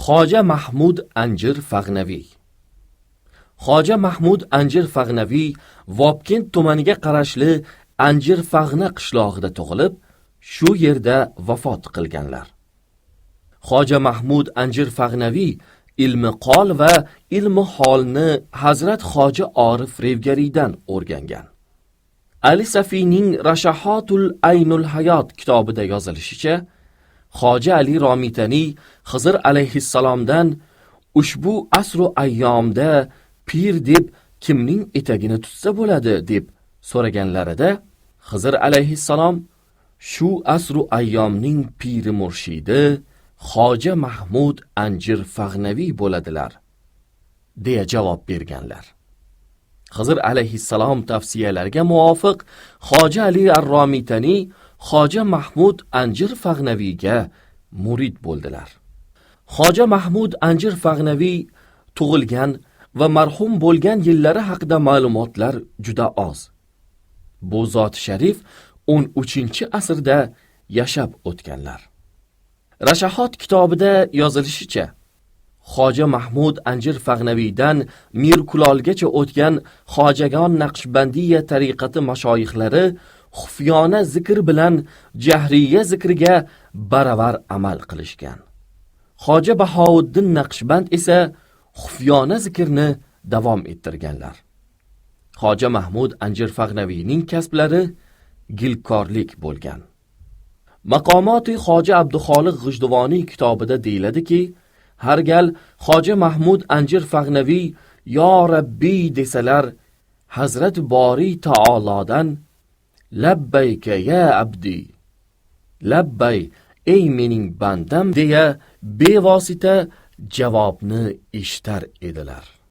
Xoja Mahmud Anjir Fag'naviy. Xoja Mahmud Anjir Fag'naviy Vobkent tumaniga qarashli Anjir Fag'na qishlog'ida tug'ilib, shu yerda vafot qilganlar. Xoja Mahmud Anjir Fag'naviy ilmi qol va ilmi holni Hazrat Xoja Orif Revgariydan o'rgangan. Ali Safiyning Rashahatul Aynul Hayot kitobida yozilishicha, Xoja Ali Romitaniy Xizr alayhissalomdan ushbu asru ayyomda pir deb kimning etagini tutsa bo'ladi deb so'raganlarida, Xizr alayhissalom shu asru ayyomning piri murshidi Xoja Mahmud Anjir Fag'naviy bo'ladilar deya javob berganlar. Xizr alayhissalom tavsiyalariga muvofiq Xoja Ali ar-Romitaniy Xoja Mahmud Anjir Fag'naviyga murid bo'ldilar. Xoja Mahmud Anjir Fag'naviy tug'ilgan va marhum bo'lgan yillari haqida ma'lumotlar juda oz. Bu zot sharif 13-asrda yashab o'tganlar. Rashahot kitobida yozilishicha, Xoja Mahmud Anjir Fag'naviydan Mir Kulolgacha o'tgan Xojagon Naqshbandiya tariqati mashoyixlari xufyona zikr bilan jahriya zikriga baravar amal qilishgan. Xoja Bahouddin Naqshband esa xufyona zikrni davom ettirganlar. Xoja Mahmud Anjir Fag'naviyning kasblari gilkorlik bo'lgan. Maqomoti Xoja Abduxoliq G'ijduvoniy kitobida deyiladiki, har gal Xoja Mahmud Anjir Fag'naviy yo Rabbiy desalar, Hazrat Bori Taolodan labbayka ya abdi, labbay ey mening bandam deya bevosita javobni eshitar edilar.